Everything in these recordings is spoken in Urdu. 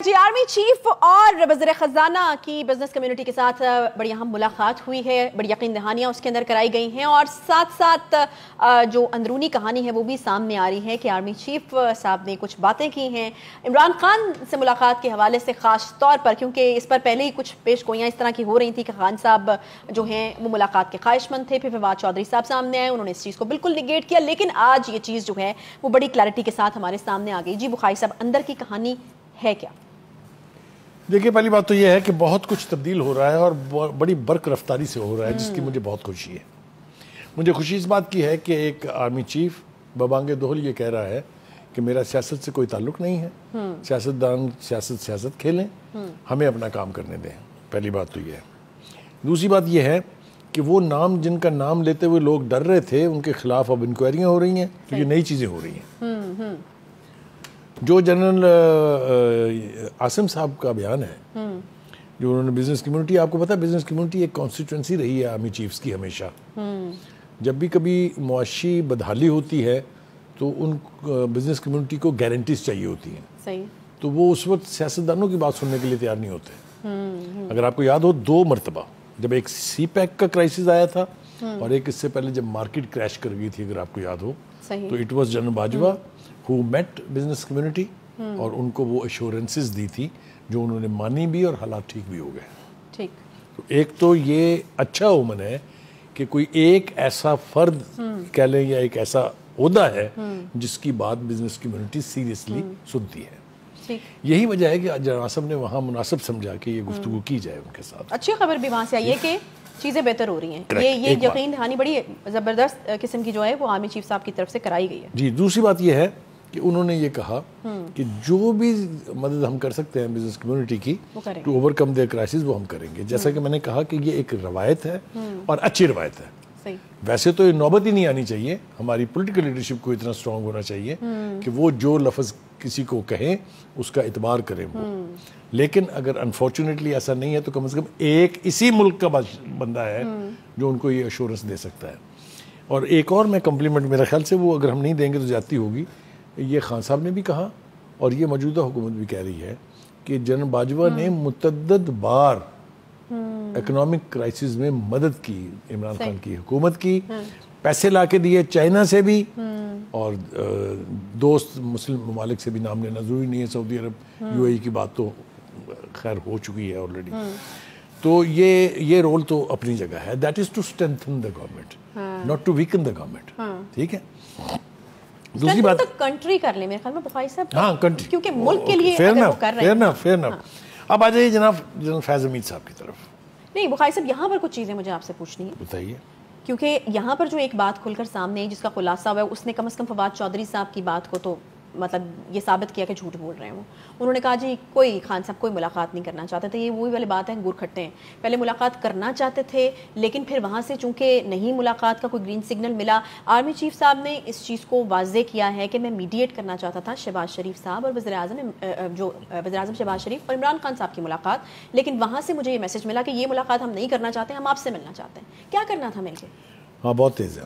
جی آرمی چیف اور وزیر خزانہ کی بزنس کمیونٹی کے ساتھ بڑی اہم ملاقات ہوئی ہے، بڑی یقین دہانیاں اس کے اندر کرائی گئی ہیں اور ساتھ ساتھ جو اندرونی کہانی ہے وہ بھی سامنے آ رہی ہے کہ آرمی چیف صاحب نے کچھ باتیں کی ہیں عمران خان سے ملاقات کے حوالے سے، خاص طور پر کیونکہ اس پر پہلے ہی کچھ پیش گوئیاں اس طرح کی ہو رہی تھیں کہ خان صاحب جو ہیں وہ ملاقات کے خواہش مند تھے، پھر فواد چودھری صاحب سامنے آئے، انہوں نے اس چیز کو بالکل نگیٹ کیا، لیکن آج یہ چیز جو ہے وہ بڑی کلیئرٹی کے ساتھ ہمارے سامنے آ گئی۔ جی بخاری صاحب، اندر کی کہانی ہے کیا؟ دیکھیے، پہلی بات تو یہ ہے کہ بہت کچھ تبدیل ہو رہا ہے اور بڑی برق رفتاری سے ہو رہا ہے، جس کی مجھے بہت خوشی ہے۔ مجھے خوشی اس بات کی ہے کہ ایک آرمی چیف ببانگ دہل یہ کہہ رہا ہے کہ میرا سیاست سے کوئی تعلق نہیں ہے، سیاستدان سیاست کھیلیں، ہمیں اپنا کام کرنے دیں۔ پہلی بات تو یہ ہے۔ دوسری بات یہ ہے کہ وہ نام جن کا نام لیتے ہوئے لوگ ڈر رہے تھے، ان کے خلاف اب انکوائریاں ہو رہی ہیں، تو یہ نئی چیزیں ہو رہی ہیں۔ جو جنرل عاصم صاحب کا بیان ہے، جو انہوں نے بزنس کمیونٹی، آپ کو پتا ہے بزنس کمیونٹی ایک کانسٹیٹوئنسی رہی ہے آرمی چیفز کی ہمیشہ۔ جب بھی کبھی معاشی بدحالی ہوتی ہے تو ان بزنس کمیونٹی کو گارنٹیز چاہیے ہوتی ہیں، تو وہ اس وقت سیاستدانوں کی بات سننے کے لیے تیار نہیں ہوتے۔ اگر آپ کو یاد ہو، 2 مرتبہ، جب ایک سی پیک کا کرائسس آیا تھا اور ایک اس سے پہلے جب مارکیٹ کریش کر گئی تھی، اگر آپ کو یاد ہو، تو it was general Bajwa who met business community اور ان کو وہ ایشورنسز دی تھی جو انہوں نے مانی بھی اور حالات ٹھیک بھی ہو گئے۔ تو ایک تو یہ اچھا اومن ہے کہ کوئی ایک ایسا فرد کہہ لیں یا ایک ایسا عہدہ ہے جس کی بات بزنس کمیونٹی سیریسلی سنتی ہے۔ یہی وجہ ہے کہ جنرل عاصم نے وہاں مناسب سمجھا کہ یہ گفتگو کی جائے ان کے ساتھ۔ اچھی خبر بھی وہاں سے آئی ہے کہ چیزیں بہتر ہو رہی ہیں، یہ یقین دہانی بڑی زبردست قسم کی جو ہے وہ آرمی چیف صاحب کی طرف سے کرائی گئی ہے۔ جی، دوسری بات یہ ہے کہ انہوں نے یہ کہا کہ جو بھی مدد ہم کر سکتے ہیں بزنس کمیونٹی کی to overcome their crisis, وہ ہم کریں گے۔ جیسا کہ میں نے کہا کہ یہ ایک روایت ہے اور اچھی روایت ہے۔ ویسے تو یہ نوبت ہی نہیں آنی چاہیے، ہماری پولیٹیکل لیڈرشپ کو اتنا اسٹرانگ ہونا چاہیے کہ وہ جو لفظ کسی کو کہیں اس کا اعتبار کریں وہ، لیکن اگر انفارچونیٹلی ایسا نہیں ہے تو کم از کم ایک اسی ملک کا بندہ ہے جو ان کو یہ ایشورنس دے سکتا ہے۔ اور ایک اور میں کمپلیمنٹ، میرے خیال سے وہ اگر ہم نہیں دیں گے تو زیادتی ہوگی، یہ خان صاحب نے بھی کہا اور یہ موجودہ حکومت بھی کہہ رہی ہے کہ جنرل باجوہ نے متعدد بار اکنامک کرائسس میں مدد کی، عمران خان کی حکومت کی، پیسے لا کے دیے چائنا سے بھی اور دوست مسلم ممالک سے بھی، نام لینا ضروری نہیں ہے، سعودی عرب، یو اے ای کی بات تو خیر ہو چکی ہے آلریڈی۔ تو یہ رول تو اپنی جگہ ہے، that is to strengthen the government, not to weaken the government, ٹھیک ہے۔ دوسری بات کنٹری کر لیں میرے خیال میں بخاری صاحب، ہاں کنٹری، کیونکہ ملک کے لیے اگر وہ کر رہے ہیں۔ فیئر نف۔ اب آ جائیے جناب فیض حمید صاحب کی طرف۔ نہیں بخاری صاحب، یہاں پر کچھ چیزیں مجھے آپ سے پوچھنی ہیں، بتائیے۔ کیونکہ یہاں پر جو ایک بات کھل کر سامنے ہے جس کا خلاصہ ہوا ہے، اس نے کم از کم فواد چودھری صاحب کی بات کو تو مطلب یہ ثابت کیا کہ جھوٹ بول رہے ہیں وہ۔ انہوں نے کہا جی کوئی خان صاحب کوئی ملاقات نہیں کرنا چاہتے تھے، یہ وہی والی بات ہے، انگور کھٹے ہیں، پہلے ملاقات کرنا چاہتے تھے لیکن پھر وہاں سے چونکہ نہیں ملاقات کا کوئی گرین سگنل ملا۔ آرمی چیف صاحب نے اس چیز کو واضح کیا ہے کہ میں میڈیٹ کرنا چاہتا تھا شہباز شریف صاحب اور وزیر اعظم شہباز شریف اور عمران خان صاحب کی ملاقات، لیکن وہاں سے مجھے یہ میسج ملا کہ یہ ملاقات ہم نہیں کرنا چاہتے، ہم آپ سے ملنا چاہتے ہیں۔ کیا کرنا تھا مل کے؟ ہاں بہت تیز ہے،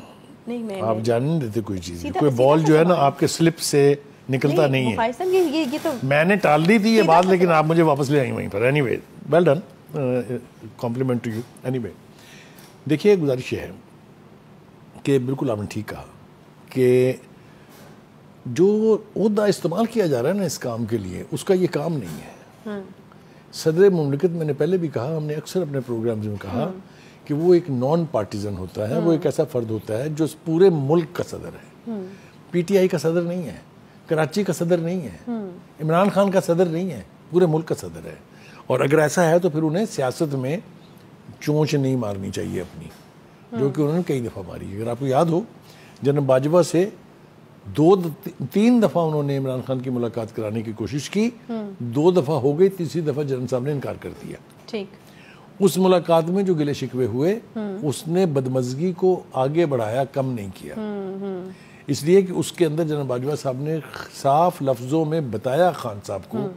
نہیں میں آپ جان نہیں دیتے کوئی چیز، کوئی بال جو ہے نا آپ کے سلپ سے نکلتا نہیں ہے۔ یہ تو میں نے ٹال دی تھی یہ بات، لیکن آپ مجھے واپس لے آئی وہیں پر۔ Anyway, well done, compliment to you. Anyway, دیکھیے گزارش یہ ہے کہ بالکل آپ نے ٹھیک کہا کہ جو عہدہ استعمال کیا جا رہا ہے نا اس کام کے لیے، اس کا یہ کام نہیں ہے۔ صدر مملکت، میں نے پہلے بھی کہا، ہم نے اکثر اپنے پروگرامز میں کہا کہ وہ ایک نان پارٹیزن ہوتا ہے، وہ ایک ایسا فرد ہوتا ہے جو پورے ملک کا صدر ہے، پی ٹی آئی کا صدر نہیں ہے، کراچی کا صدر نہیں ہے، عمران خان کا صدر نہیں ہے، پورے ملک کا صدر ہے۔ اور اگر ایسا ہے تو پھر انہیں سیاست میں چونچ نہیں مارنی چاہیے اپنی، جو کہ انہوں نے کئی دفعہ ماری ہے۔ اگر آپ کو یاد ہو، جنرل باجوہ سے 2-3 دفعہ انہوں نے عمران خان کی ملاقات کرانے کی کوشش کی، 2 دفعہ ہو گئی، تیسری دفعہ جنرل صاحب نے انکار کر دیا۔ ٹھیک، اس ملاقات میں جو گلے شکوے ہوئے، اس نے بدمزگی کو آگے بڑھایا، کم نہیں کیا، اس لیے کہ اس کے اندر جنرل باجوہ صاحب نے صاف لفظوں میں بتایا خان صاحب کو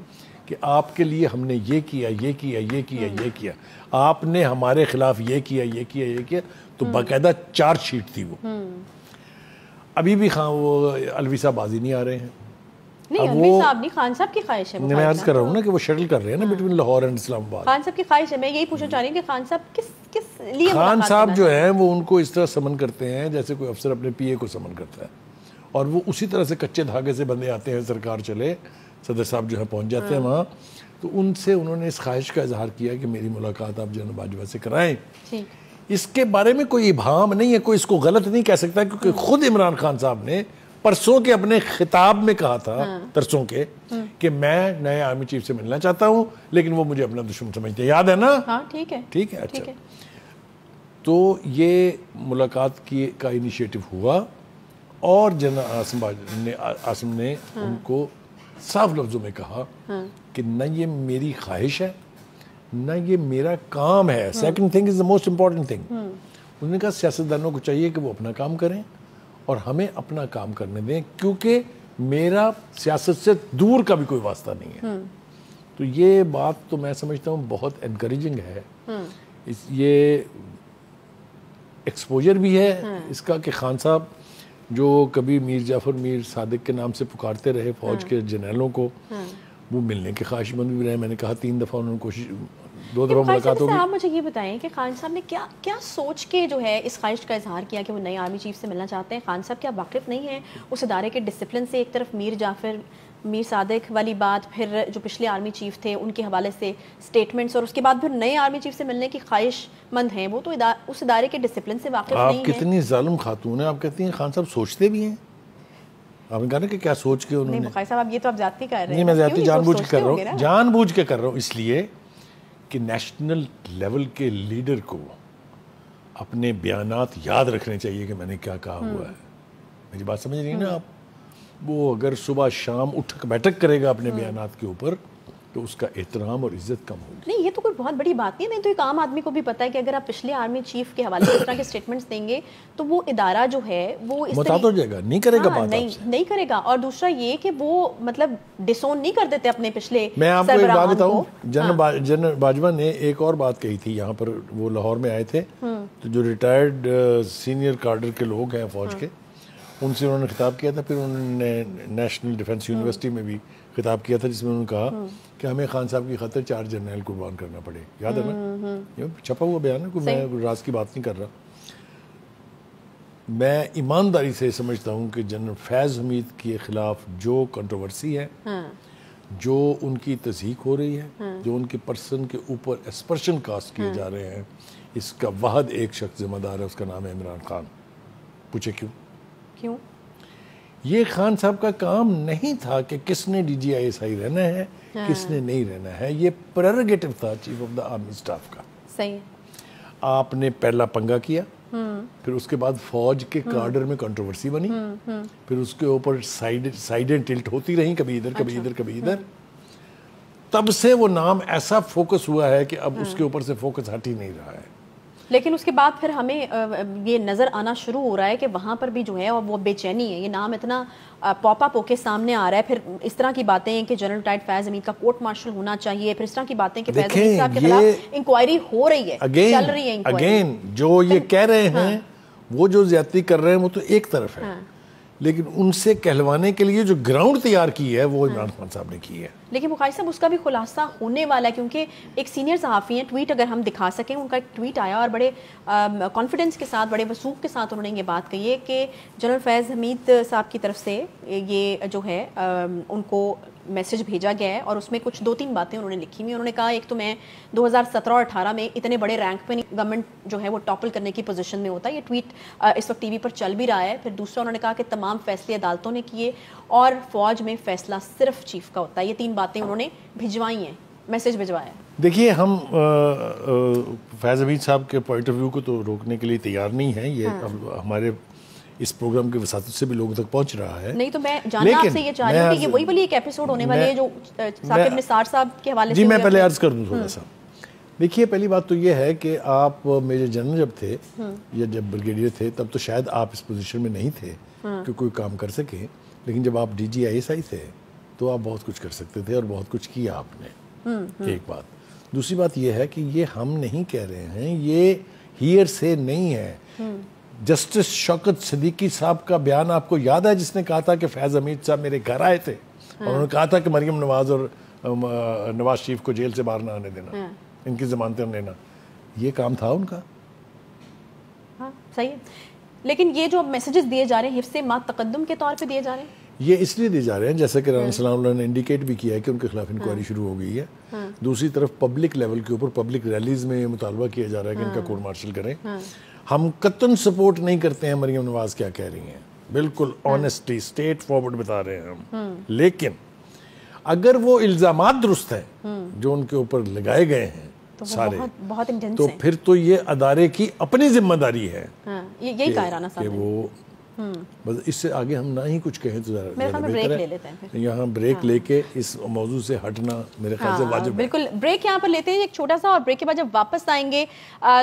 کہ آپ کے لیے ہم نے یہ کیا، یہ کیا، یہ کیا، یہ کیا، آپ نے ہمارے خلاف یہ کیا، یہ کیا، یہ کیا، تو باقاعدہ چارج شیٹ تھی وہ۔ ابھی بھی خان وہ الوی صاحب بازی نہیں آ رہے ہیں، نہیں امیر صاحب نہیں، خان صاحب کی خواہش ہے. میں عرض کر رہا ہوں نا کہ وہ شٹل کر رہے ہیں نا بٹوین لاہور اینڈ اسلام آباد. خان صاحب کی خواہش ہے. میں یہی پوچھنا چاہ رہی ہوں کہ خان صاحب کس لیے خان صاحب جو ہیں وہ ان کو اس طرح سمن کرتے ہیں جیسے کوئی افسر اپنے پی اے کو سمن کرتا ہے, اور وہ اسی طرح سے کچے دھاگے سے بندے آتے ہیں, سرکار چلے, صدر صاحب جو ہے پہنچ جاتے ہیں وہاں. تو ان سے انہوں نے اس خواہش کا اظہار کیا کہ میری ملاقات آپ جنرل باجوہ سے کرائیں. اس کے بارے میں کوئی ابہام نہیں ہے, کوئی اس کو غلط نہیں کہہ سکتا, کیونکہ خود عمران خان صاحب نے پرسوں کے اپنے خطاب میں کہا تھا, ترسوں کے, کہ میں نئے آرمی چیف سے ملنا چاہتا ہوں لیکن وہ مجھے اپنا دشمن سمجھتے ہیں. یاد ہے نا؟ ہاں ٹھیک ہے, ٹھیک ہے. اچھا, تو یہ ملاقات کا انیشیٹو ہوا اور جنرل عاصم نے ان کو صاف لفظوں میں کہا کہ نہ یہ میری خواہش ہے نہ یہ میرا کام ہے. Second thing is the most important thing. انہوں نے کہا سیاستدانوں کو چاہیے کہ وہ اپنا کام کریں اور ہمیں اپنا کام کرنے دیں, کیونکہ میرا سیاست سے دور کا بھی کوئی واسطہ نہیں ہے. تو یہ بات تو میں سمجھتا ہوں بہت انکریجنگ ہے. یہ ایکسپوجر بھی ہے اس کا کہ خان صاحب جو کبھی میر جعفر میر صادق کے نام سے پکارتے رہے فوج کے جنرلوں کو, وہ ملنے کے خواہش مند بھی رہے. میں نے کہا 3 دفعہ انہوں نے کوشش, 2 دفعہ ملاقات ہوگی. آپ مجھے یہ بتائیں کہ خان صاحب نے کیا سوچ کے جو ہے اس خواہش کا اظہار کیا کہ وہ نئے آرمی چیف سے ملنا چاہتے ہیں؟ خان صاحب کیا واقف نہیں ہیں اس ادارے کے ڈسپلن سے؟ ایک طرف میر جعفر میر صادق والی بات, پھر جو پچھلے آرمی چیف تھے ان کے حوالے سے سٹیٹمنٹس, اور اس کے بعد پھر نئے آرمی چیف سے ملنے کی خواہش مند ہیں. وہ تو اس ادارے کے ڈسپلن سے واقف نہیں ہیں. آپ کتنی ظالم خاتون ہیں, آپ کہتی ہیں خان صاحب سوچتے بھی ہیں. آپ نے کہا نا کہ کیا سوچ کے انہوں نے. نہیں بخاری صاحب, اب یہ تو آپ زیادتی کر رہے ہیں. نہیں, میں زیادتی جان بوجھ کے کر رہا ہوں, جان بوجھ کے کر رہا ہوں, اس لیے کہ نیشنل لیول کے لیڈر کو اپنے بیانات یاد رکھنے چاہیے کہ میں نے کیا کہا ہوا ہے. میری بات سمجھ رہی ہیں نا آپ؟ وہ اگر صبح شام اٹھک بیٹھک کرے گا اپنے بیانات کے اوپر تو اس کا احترام اور عزت کم ہوگی. نہیں, یہ تو کوئی بہت بڑی بات نہیں ہے. نہیں تو ایک عام آدمی کو بھی پتا ہے کہ اگر آپ پچھلے آرمی چیف کے حوالے سے اس طرح کے سٹیٹمنٹس دیں گے تو وہ ادارہ جو ہے وہ اس متعد ہو جائے گا, نہیں کرے گا بات آپ سے, نہیں کرے گا. اور دوسرا یہ کہ وہ مطلب ڈسون نہیں کر دیتے اپنے پچھلے. میں آپ کو ایک بات بتاؤں, جنرل باجوہ نے ایک اور بات کہی تھی یہاں پر, وہ لاہور میں آئے تھے, تو جو ریٹائرڈ سینئر کارڈر کے لوگ ہیں فوج کے, ان سے انہوں نے خطاب کیا تھا. پھر انہوں نے نیشنل ڈیفنس یونیورسٹی میں بھی خطاب کیا تھا جس میں انہوں نے کہا کہ ہمیں خان صاحب کی خاطر 4 جرنیل قربان کرنا پڑے. یاد ہے نا؟ یہ چھپا ہوا بیان ہے, کوئی میں راز کی بات نہیں کر رہا. میں ایمانداری سے سمجھتا ہوں کہ جنرل فیض حمید کے خلاف جو کنٹروورسی ہے, جو ان کی تصدیق ہو رہی ہے, جو ان کے پرسن کے اوپر اسپرشن کاسٹ کیے جا رہے ہیں, اس کا واحد ایک شخص ذمہ دار ہے, اس کا نام ہے عمران خان. پوچھے کیوں؟ یہ خان صاحب کا کام نہیں تھا کہ کس نے D G I S I رہنا ہے کس نے نہیں رہنا ہے. یہ پریروگیٹو تھا chief of the army staff کا. صحیح. آپ نے پہلا پنگا کیا, پھر اس کے بعد فوج کے کارڈر میں کنٹروورسی بنی, پھر اس کے اوپر سائیڈیں ٹلٹ ہوتی رہیں, کبھی ادھر کبھی ادھر کبھی ادھر. تب سے وہ نام ایسا فوکس ہوا ہے کہ اب اس کے اوپر سے فوکس ہٹ ہی نہیں رہا ہے. لیکن اس کے بعد پھر ہمیں یہ نظر آنا شروع ہو رہا ہے کہ وہاں پر بھی جو ہے وہ بے چینی ہے. یہ نام اتنا پاپ اپ ہو کے سامنے آ رہا ہے. پھر اس طرح کی باتیں ہیں کہ جنرل ریٹائرڈ فیض حمید کا کورٹ مارشل ہونا چاہیے, پھر اس طرح کی باتیں کہ فیض حمید صاحب کے خلاف انکوائری ہو رہی ہے, چل رہی ہے انکوائری. اگین جو یہ کہہ رہے ہیں وہ جو زیادتی کر رہے ہیں وہ تو ایک طرف ہے, لیکن ان سے کہلوانے کے لیے جو گراؤنڈ تیار کی ہے وہ عمران خان صاحب نے کی ہے. لیکن بخاری صاحب اس کا بھی خلاصہ ہونے والا ہے, کیونکہ ایک سینئر صحافی ہیں, ٹویٹ اگر ہم دکھا سکیں, ان کا ایک ٹویٹ آیا اور بڑے کانفیڈنس کے ساتھ, بڑے وثوق کے ساتھ انہوں نے یہ بات کہی ہے کہ جنرل فیض حمید صاحب کی طرف سے یہ جو ہے ان کو میسج بھیجا گیا ہے, اور اس میں کچھ 2-3 باتیں انہوں نے لکھی ہوئی. انہوں نے کہا ایک تو میں 2017 اور 18 میں اتنے بڑے رینک پہ گورنمنٹ جو ہے وہ ٹاپل کرنے کی پوزیشن میں ہوتا ہے. یہ ٹویٹ اس وقت ٹی وی پر چل بھی رہا ہے. پھر دوسرا انہوں نے کہا کہ تمام فیصلے عدالتوں نے کیے اور فوج میں فیصلہ صرف چیف کا ہوتا ہے. یہ 3 باتیں انہوں نے بھجوائی ہیں, میسج بھجوایا. دیکھیے, ہم فیض حمید صاحب کے پوائنٹ آف ویو کو تو روکنے کے لیے تیار نہیں ہیں. یہ ہمارے اس پروگرام کی وساطت سے بھی لوگوں تک پہنچ رہا ہے. نہیں تو میں جاننا آپ سے یہ چاہ رہی ہوں کہ یہ وہی والی ایک ایپیسوڈ ہونے والے ہے جو ثاقب نثار صاحب کے حوالے سے. جی میں پہلے عرض کر دوں تھوڑا سا. دیکھیے, پہلی بات تو یہ ہے کہ آپ میجر جنرل جب تھے یا جب بریگیڈیئر تھے تب تو شاید آپ اس پوزیشن میں نہیں تھے کہ کوئی کام کر سکیں, لیکن جب آپ D G I S I تھے تو آپ بہت کچھ کر سکتے تھے اور بہت کچھ کیا آپ نے. ایک بات. دوسری بات یہ ہے کہ یہ ہم نہیں کہہ رہے ہیں, یہ ہیئر سے نہیں ہے. جسٹس شوکت صدیقی صاحب کا بیان آپ کو یاد ہے جس نے کہا تھا کہ فیض حمید صاحب میرے گھر آئے تھے اور انہوں نے کہا تھا کہ مریم نواز اور نواز شریف کو جیل سے باہر نہ آنے دینا, ان کی ضمانتیں لینا. یہ کام تھا ان کا. ہاں صحیح ہے, لیکن یہ جو میسیجز دیے جا رہے ہیں حفظ ما تقدم کے طور پہ دیے جا رہے ہیں, یہ اس لیے دیے جا رہے ہیں جیسا کہ رانا سلام اللہ نے انڈیکیٹ بھی کیا ہے کہ ان کے خلاف انکوائری شروع ہو گئی ہے. دوسری طرف پبلک لیول کے اوپر پبلک ریلیز میں یہ مطالبہ کیا جا رہا ہے کہ ان کا کورٹ مارشل کریں. ہم قطعاً سپورٹ نہیں کرتے ہیں مریم نواز کیا کہہ رہی ہیں, بالکل آنیسٹلی اسٹریٹ فارورڈ بتا رہے ہیں ہم, لیکن اگر وہ الزامات درست ہیں جو ان کے اوپر لگائے گئے ہیں سارے, تو پھر تو یہ ادارے کی اپنی ذمہ داری ہے یہی کہا رانا صاحب کہ وہ بس اس سے آگے ہم نہ ہی کچھ کہیں تو یہاں بریک لے کے اس موضوع سے ہٹنا میرے خیال سے واجب ہے. بالکل بالکل یہاں پر لیتے ہیں ایک چھوٹا سا, اور بریک کے بعد جب واپس آئیں گے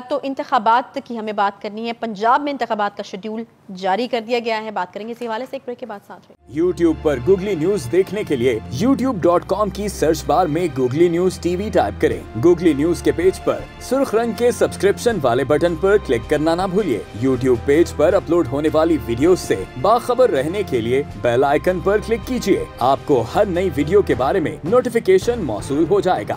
تو انتخابات کی ہمیں بات کرنی ہے. پنجاب میں انتخابات کا شیڈیول جاری کر دیا گیا ہے, بات کریں گے اسی حوالے سے ایک بریک کے بعد ساتھ رہے. YouTube پر گوگلی نیوز دیکھنے کے لیے youtube.com کی سرچ بار میں googly news T V type کریں. گوگلی نیوز کے پیج پر سرخ رنگ کے سبسکرپشن والے بٹن پر کلک کرنا نہ بھولیے. YouTube پیج پر اپلوڈ ہونے والی ویڈیوز سے باخبر رہنے کے لیے بیل آئیکن پر کلک کیجیے. آپ کو ہر نئی ویڈیو کے بارے میں نوٹیفیکیشن موصول ہو جائے گا.